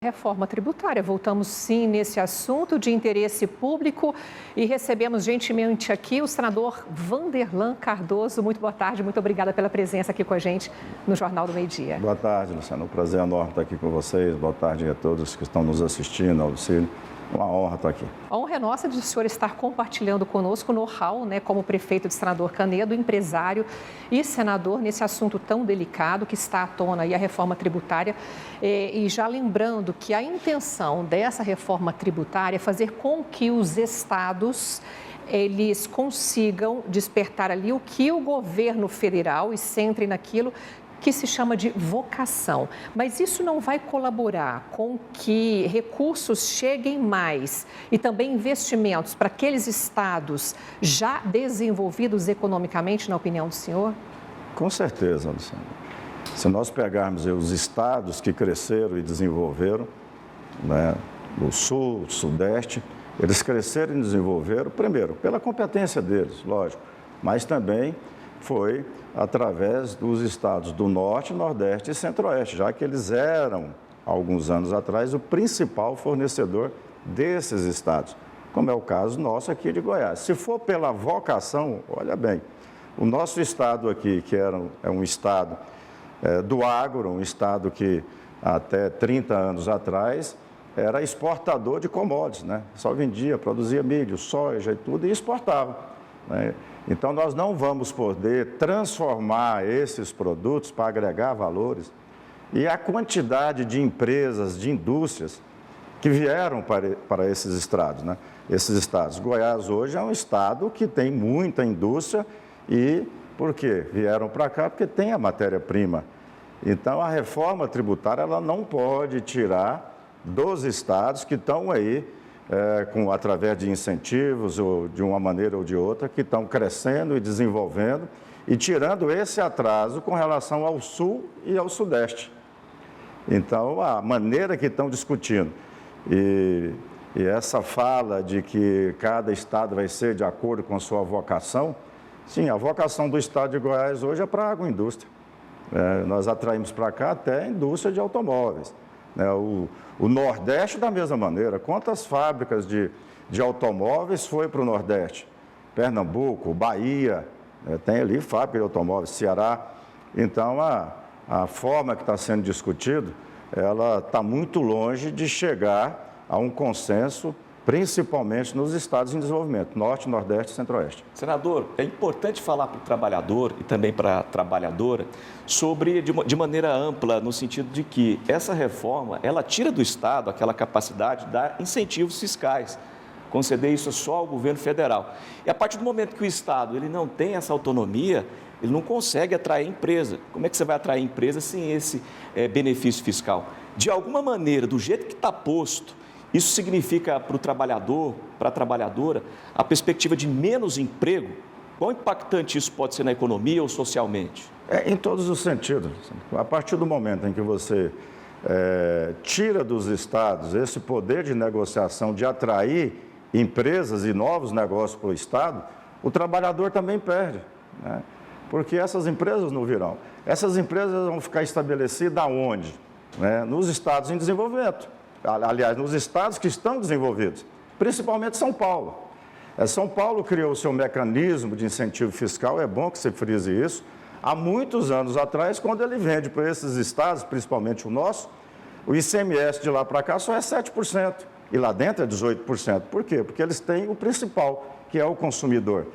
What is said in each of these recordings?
Reforma tributária. Voltamos sim nesse assunto de interesse público e recebemos gentilmente aqui o senador Vanderlan Cardoso. Muito boa tarde, muito obrigada pela presença aqui com a gente no Jornal do Meio-Dia. Boa tarde, Luciano. Um prazer enorme estar aqui com vocês. Boa tarde a todos que estão nos assistindo, Auxílio. Uma honra estar aqui. A honra é nossa de o senhor estar compartilhando conosco o know-how, como prefeito de Senador Canedo, empresário e senador nesse assunto tão delicado que está à tona aí, a reforma tributária. E já lembrando que a intenção dessa reforma tributária é fazer com que os estados eles consigam despertar ali o que o governo federal e centre naquilo que se chama de vocação. Mas isso não vai colaborar com que recursos cheguem mais e também investimentos para aqueles estados já desenvolvidos economicamente, na opinião do senhor? Com certeza, Luciano. Se nós pegarmos os estados que cresceram e desenvolveram, no sul, sudeste, eles cresceram e desenvolveram, primeiro, pela competência deles, lógico, mas também foi através dos estados do Norte, Nordeste e Centro-Oeste, já que eles eram, há alguns anos atrás, o principal fornecedor desses estados, como é o caso nosso aqui de Goiás. Se for pela vocação, olha bem, o nosso estado aqui, que é um estado do agro, um estado que até 30 anos atrás era exportador de commodities, Só vendia, produzia milho, soja e tudo e exportava, Então, nós não vamos poder transformar esses produtos para agregar valores e a quantidade de empresas, de indústrias que vieram para esses estados, Esses estados. Goiás hoje é um estado que tem muita indústria e por quê? Vieram para cá porque tem a matéria-prima. Então, a reforma tributária ela não pode tirar dos estados que estão aí através de incentivos ou de uma maneira ou de outra, que estão crescendo e desenvolvendo e tirando esse atraso com relação ao sul e ao sudeste. Então, a maneira que estão discutindo e essa fala de que cada estado vai ser de acordo com a sua vocação, sim, a vocação do estado de Goiás hoje é para a agroindústria. Nós atraímos para cá até a indústria de automóveis. O Nordeste da mesma maneira. Quantas fábricas de automóveis foi para o Nordeste? Pernambuco, Bahia, tem ali fábrica de automóveis, Ceará. Então, a forma que está sendo discutido, ela está muito longe de chegar a um consenso, principalmente nos estados em desenvolvimento, Norte, Nordeste e Centro-Oeste. Senador, é importante falar para o trabalhador e também para a trabalhadora sobre, de maneira ampla, no sentido de que essa reforma, ela tira do Estado aquela capacidade de dar incentivos fiscais, conceder isso só ao governo federal. E a partir do momento que o Estado ele não tem essa autonomia, ele não consegue atrair empresa. Como é que você vai atrair empresa sem esse benefício fiscal? De alguma maneira, do jeito que está posto, isso significa para o trabalhador, para a trabalhadora, a perspectiva de menos emprego? Quão impactante isso pode ser na economia ou socialmente? Em todos os sentidos. A partir do momento em que você tira dos estados esse poder de negociação, de atrair empresas e novos negócios para o estado, o trabalhador também perde, Porque essas empresas não virão. Essas empresas vão ficar estabelecidas aonde? Nos estados em desenvolvimento. Aliás, nos estados que estão desenvolvidos, principalmente São Paulo. São Paulo criou o seu mecanismo de incentivo fiscal, é bom que você frise isso, há muitos anos atrás, quando ele vende para esses estados, principalmente o nosso, o ICMS de lá para cá só é 7%, e lá dentro é 18%. Por quê? Porque eles têm o principal, que é o consumidor.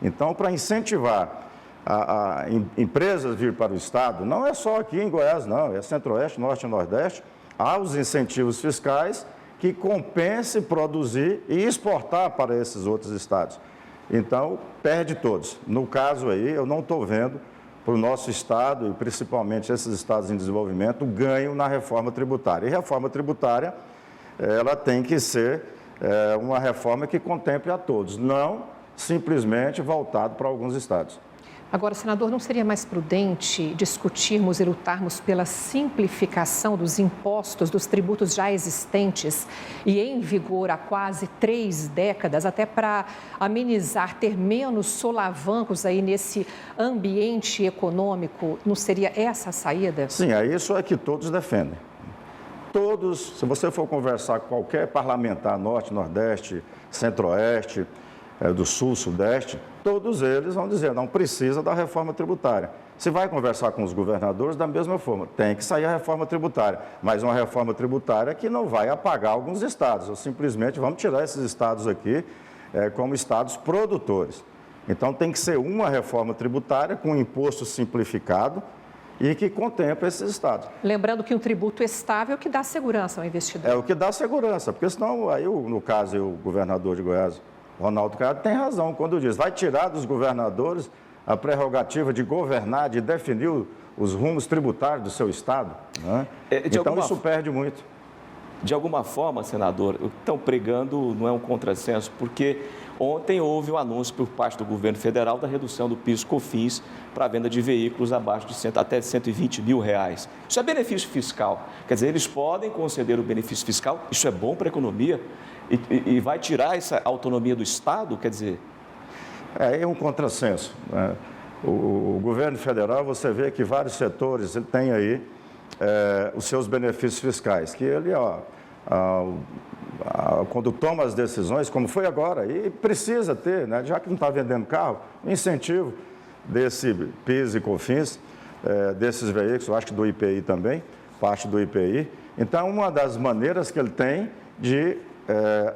Então, para incentivar empresas vir para o estado, não é só aqui em Goiás, não, é Centro-Oeste, Norte e Nordeste, há os incentivos fiscais que compensem produzir e exportar para esses outros estados. Então, perde todos. No caso aí, eu não estou vendo para o nosso estado, e principalmente esses estados em desenvolvimento, ganho na reforma tributária. E reforma tributária, ela tem que ser uma reforma que contemple a todos, não simplesmente voltado para alguns estados. Agora, senador, não seria mais prudente discutirmos e lutarmos pela simplificação dos impostos, dos tributos já existentes e em vigor há quase 3 décadas, até para amenizar, ter menos solavancos aí nesse ambiente econômico? Não seria essa a saída? Sim, é isso que todos defendem. todos, se você for conversar com qualquer parlamentar, norte, nordeste, centro-oeste, do sul, sudeste, todos eles vão dizer, não precisa da reforma tributária. Se vai conversar com os governadores, da mesma forma, tem que sair a reforma tributária, mas uma reforma tributária que não vai apagar alguns estados, ou simplesmente vamos tirar esses estados aqui como estados produtores. Então tem que ser uma reforma tributária com um imposto simplificado e que contempla esses estados. Lembrando que um tributo estável é o que dá segurança ao investidor. É o que dá segurança, porque senão, aí no caso, o governador de Goiás, Ronaldo Caiado, tem razão quando diz, vai tirar dos governadores a prerrogativa de governar, de definir os rumos tributários do seu estado. Né? Então isso perde muito. De alguma forma, senador, o que estão pregando não é um contrassenso, porque ontem houve um anúncio por parte do governo federal da redução do PIS/COFINS para a venda de veículos abaixo de até R$120 mil. Isso é benefício fiscal. Quer dizer, eles podem conceder o benefício fiscal, isso é bom para a economia e vai tirar essa autonomia do Estado, quer dizer... É um contrassenso. Né? O governo federal, você vê que vários setores ele tem aí os seus benefícios fiscais, que ele, quando toma as decisões, como foi agora, e precisa ter, né? Já que não está vendendo carro, um incentivo desse PIS e COFINS, desses veículos, eu acho que do IPI também, parte do IPI. Então, uma das maneiras que ele tem de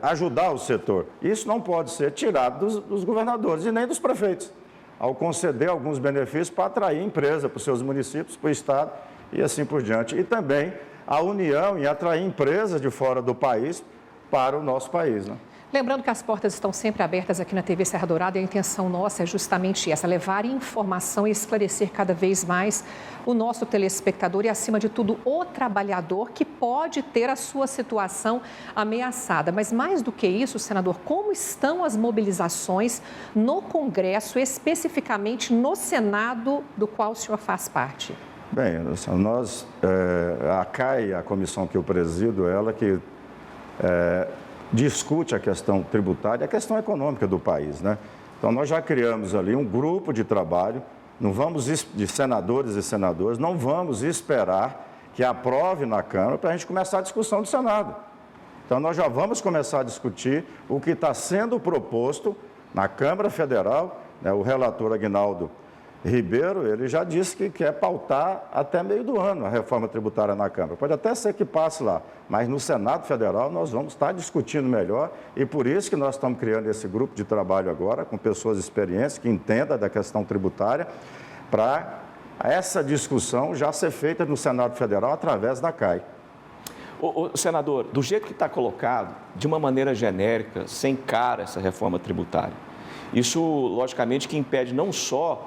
ajudar o setor. Isso não pode ser tirado dos governadores e nem dos prefeitos, ao conceder alguns benefícios para atrair empresa para os seus municípios, para o estado e assim por diante. E também a União em atrair empresas de fora do país para o nosso país, né? Lembrando que as portas estão sempre abertas aqui na TV Serra Dourada e a intenção nossa é justamente essa, levar informação e esclarecer cada vez mais o nosso telespectador e, acima de tudo, o trabalhador que pode ter a sua situação ameaçada. Mas mais do que isso, senador, como estão as mobilizações no Congresso, especificamente no Senado, do qual o senhor faz parte? Bem, nós, a CAI, a comissão que eu presido, ela que discute a questão tributária e a questão econômica do país, né? Então, nós já criamos ali um grupo de trabalho, não vamos, de senadores e senadoras, não vamos esperar que aprove na Câmara para a gente começar a discussão do Senado. Então, nós já vamos começar a discutir o que está sendo proposto na Câmara Federal, né? O relator Aguinaldo Ribeiro, ele já disse que quer pautar até meio do ano a reforma tributária na Câmara. Pode até ser que passe lá, mas no Senado Federal nós vamos estar discutindo melhor e por isso que nós estamos criando esse grupo de trabalho agora, com pessoas experientes que entendam da questão tributária, para essa discussão já ser feita no Senado Federal através da CAI. Senador, do jeito que está colocado, de uma maneira genérica, sem cara essa reforma tributária, isso, logicamente, que impede não só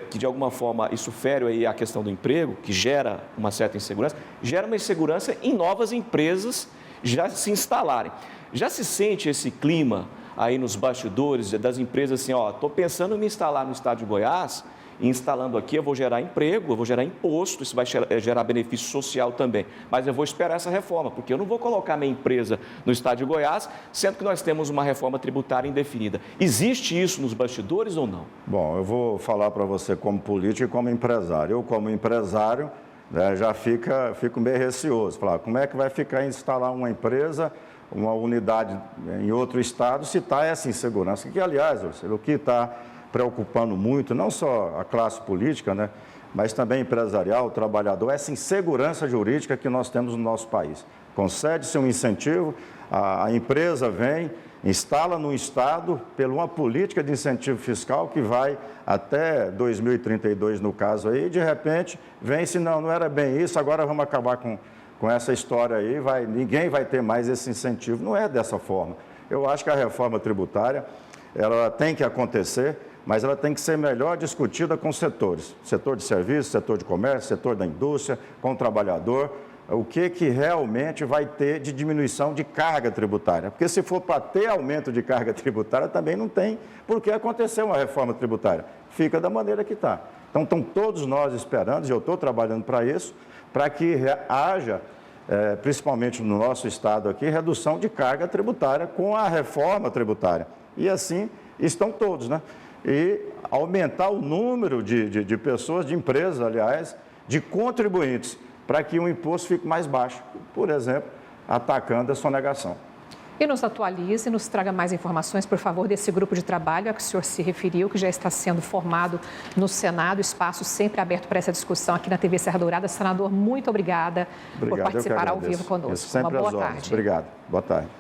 que, de alguma forma, isso fere aí a questão do emprego, que gera uma certa insegurança, gera uma insegurança em novas empresas já se instalarem. Já se sente esse clima aí nos bastidores das empresas assim, estou pensando em me instalar no estado de Goiás, e instalando aqui eu vou gerar emprego, eu vou gerar imposto, isso vai gerar benefício social também. Mas eu vou esperar essa reforma, porque eu não vou colocar minha empresa no estado de Goiás, sendo que nós temos uma reforma tributária indefinida. Existe isso nos bastidores ou não? Bom, eu vou falar para você como político e como empresário. Eu, como empresário, já fico meio receoso. Falar, como é que vai ficar instalar uma empresa, uma unidade em outro estado, se está essa insegurança? Que, aliás, o que está preocupando muito, não só a classe política, né, mas também empresarial, o trabalhador, essa insegurança jurídica que nós temos no nosso país. Concede-se um incentivo, a empresa vem, instala no estado por uma política de incentivo fiscal que vai até 2032, no caso aí, e de repente vem-se, não era bem isso, agora vamos acabar com essa história aí, ninguém vai ter mais esse incentivo. Não é dessa forma. Eu acho que a reforma tributária, ela tem que acontecer, mas ela tem que ser melhor discutida com os setores, setor de serviço, setor de comércio, setor da indústria, com o trabalhador, o que realmente vai ter de diminuição de carga tributária. Porque se for para ter aumento de carga tributária, também não tem por que acontecer uma reforma tributária. Fica da maneira que está. Então, estão todos nós esperando, e eu estou trabalhando para isso, para que haja, principalmente no nosso estado aqui, redução de carga tributária com a reforma tributária. E assim estão todos, né? E aumentar o número de pessoas, de empresas, aliás, de contribuintes. para que o imposto fique mais baixo, por exemplo, atacando a sonegação. E nos atualize, nos traga mais informações, por favor, desse grupo de trabalho a que o senhor se referiu, que já está sendo formado no Senado, espaço sempre aberto para essa discussão aqui na TV Serra Dourada. Senador, muito obrigada por participar ao vivo conosco. Sempre Uma boa às ordens. tarde. Obrigado. Boa tarde.